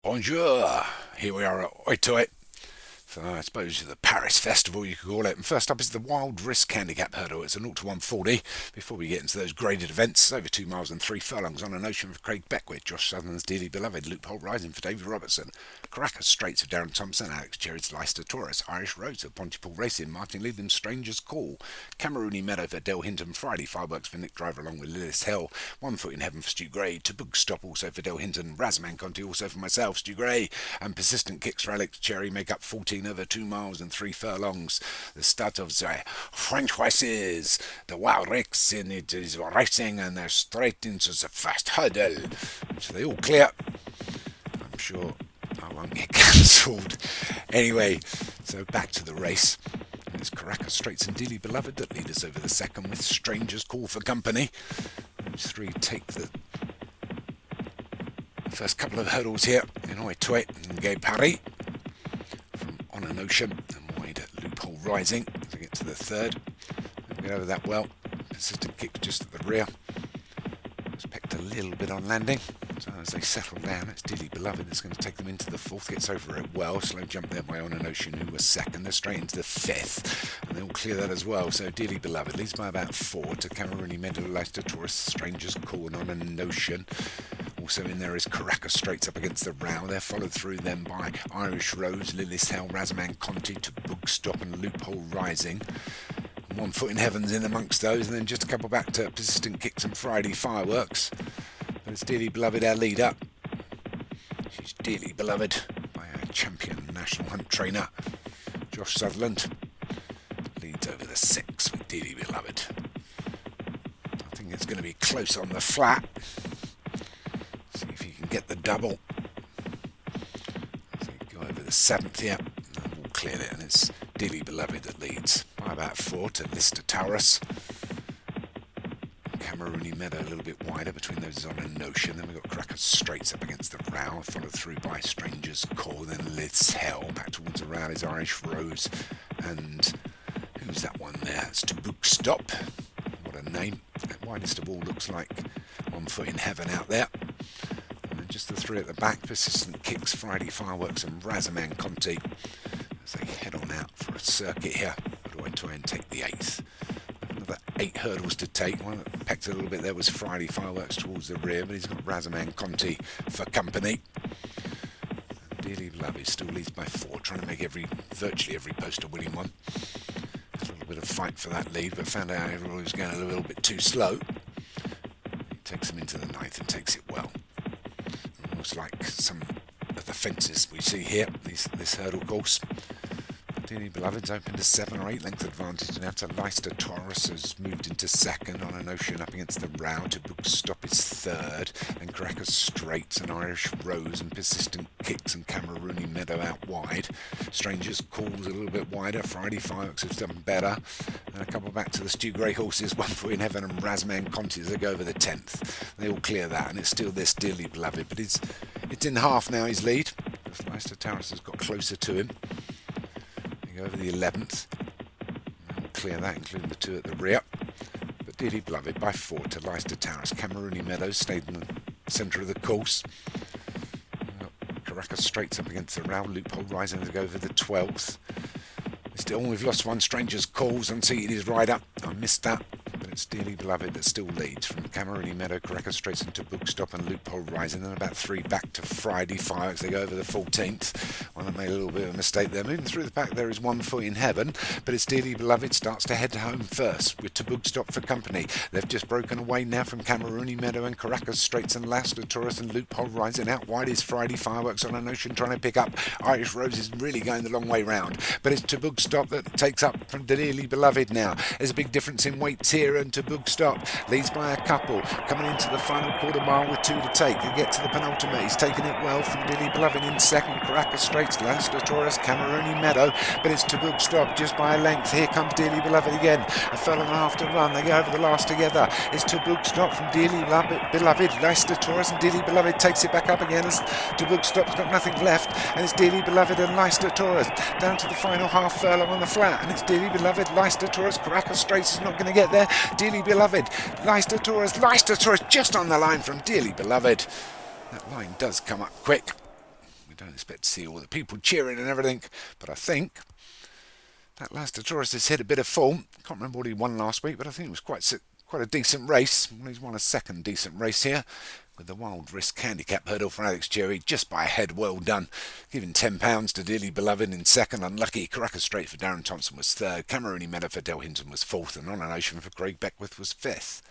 Bonjour! Here we are at Oitoit. So I suppose the Paris Festival you could call it. And first up is the Wild Risk Handicap Hurdle. It's a 0 to 140. Before we get into those graded events, over 2 miles and 3 furlongs on an ocean for Craig Beckwith, Josh Sutherland's dearly beloved, Loophole Rising for David Robertson, Caracas Straits of Darren Thompson, Alex Cherry's Leicester Taurus, Irish Rose of Pontypool Racing, Martin Leatham's Stranger's Call, Cameroony Meadow for Del Hinton, Friday Fireworks for Nick Driver along with Lilith Hill, One Foot in Heaven for Stu Gray, Taboo Stop also for Del Hinton, Razman Conti also for myself, Stu Gray, and Persistent Kicks for Alex Cherry make up 14 over 2 miles and 3 furlongs. The start of the French horses, the Wild Rex, and it is racing and they're straight into the first hurdle. So they all clear. I'm sure I won't get cancelled. Anyway, so back to the race. It's Caracas Straits and Dearly Beloved that lead us over the second with Stranger's Call for company. Those three take the first couple of hurdles here in Oitoit and Gay Paris. From On an Ocean and wide at Loophole Rising to get to the third. Don't get over that well. Persistent Kick just at the rear. It's pecked a little bit on landing. So as they settle down, it's Dearly Beloved that's going to take them into the fourth. Gets over it well. Slow jump there by On an Ocean, who was second. They're straight into the fifth. And they'll clear that as well. So Dearly Beloved leads by about 4 to Cameroony Meadow, Leicester Taurus, Stranger's Call and On an Ocean. Also in there is Caracas Straits up against the Row. They're followed through then by Irish Rose, Lilith Hell, Razman Conti, Taboo Stop and Loophole Rising. One Foot in Heaven's in amongst those, and then just a couple back to Persistent Kicks and Friday Fireworks. But it's Dearly Beloved, our leader. She's dearly beloved by our champion national hunt trainer, Josh Sutherland. Leads over the 6 with Dearly Beloved. I think it's going to be close on the flat. See if you can get the double. So you go over the 7th here. And we'll clear it, and it's Dearly Beloved that leads by about 4 to Lister Taurus. Cameroony Meadow a little bit wider between those On an Ocean. Then we've got Caracas Straits up against the Row, followed through by Stranger's Call. Then Lilith's Hell. Back towards the Row is Irish Rose. And who's that one there? It's Taboo Stop. What a name. And widest of all looks like One Foot in Heaven out there. And then just the three at the back, Persistent Kicks, Friday Fireworks and Razman Conti as they head on out for a circuit here. How do I try and take the 8th? Another 8 hurdles to take. One that pecked a little bit there was Friday Fireworks towards the rear, but he's got Razman Conti for company. And Dearly Beloved still leads by 4, trying to make virtually every post a winning one. There's a little bit of fight for that lead, but found out everyone was going a little bit too slow. He takes him into the 9th and takes it well. Almost like some of the fences we see here, this hurdle course. Dearly Beloved's opened a 7 or 8 length advantage, and after Leicester Taurus has moved into second. On an Ocean up against the Row. Taboo Stop is third, and Caracas Straits and Irish Rose and Persistent Kicks and Cameroony Meadow out wide. Stranger's Call's a little bit wider. Friday Fireworks has done better, and a couple back to the Stu Gray horses, One Foot in Heaven and Razman Conti as they go over the 10th. They all clear that, and it's still this Dearly Beloved, but it's in half now, his lead. Leicester Taurus has got closer to him. Over the 11th. We'll clear that, including the 2 at the rear. But Dearly Beloved by 4 to Leicester Taurus. Cameroony Meadows stayed in the centre of the course. Caracas Straits up against the Row. Loophole Rising to go over the 12th. Still, we've lost one. Stranger's Calls. Unseated his rider. I missed that. But it's Dearly Beloved that still leads from Cameroony Meadow, Caracas Straits into Taboo Stop and Loophole Rising. Then about 3 back to Friday Fireworks. They go over the 14th. One that made a little bit of a mistake there. Moving through the pack there is One Foot in Heaven, but it's Dearly Beloved starts to head home first with Taboo Stop for company. They've just broken away now from Cameroony Meadow and Caracas Straits and Leicester Taurus and Loophole Rising. Out wide is Friday Fireworks On an Ocean trying to pick up. Irish Rose is really going the long way round, but it's Taboo Stop that takes up from Dearly Beloved now. There's a big difference in weights here, and Taboo Stop leads by a couple. Coming into the final quarter mile with 2 to take. They get to the penultimate. He's taking it well from Dearly Beloved in second. Caracas Straits, Leicester Taurus, Cameroony Meadow, but it's Taboo Stop just by a length. Here comes Dearly Beloved again. A furlong and a half to run. They go over the last together. It's Taboo Stop from Dearly Beloved. Leicester Taurus and Dearly Beloved takes it back up again as Taboo Stop's got nothing left, and it's Dearly Beloved and Leicester Taurus down to the final half furlong on the flat, and it's Dearly Beloved, Leicester Taurus. Caracas Straits is not going to get there. Dearly Beloved, Leicester Taurus just on the line from Dearly Beloved. That line does come up quick. don't expect to see all the people cheering and everything, but I think that Last Taurus has hit a bit of form. Can't remember what he won last week, but I think it was quite a decent race. He's won a second decent race here with the Wild Risk Handicap hurdle for Alex Jerry, just by a head. Well done. Giving £10 to Dearly Beloved in second. Unlucky. Caracas Straight for Darren Thompson was third. Camerooni Meadow for Del Hinton was fourth. And On an Ocean for Craig Beckwith was fifth.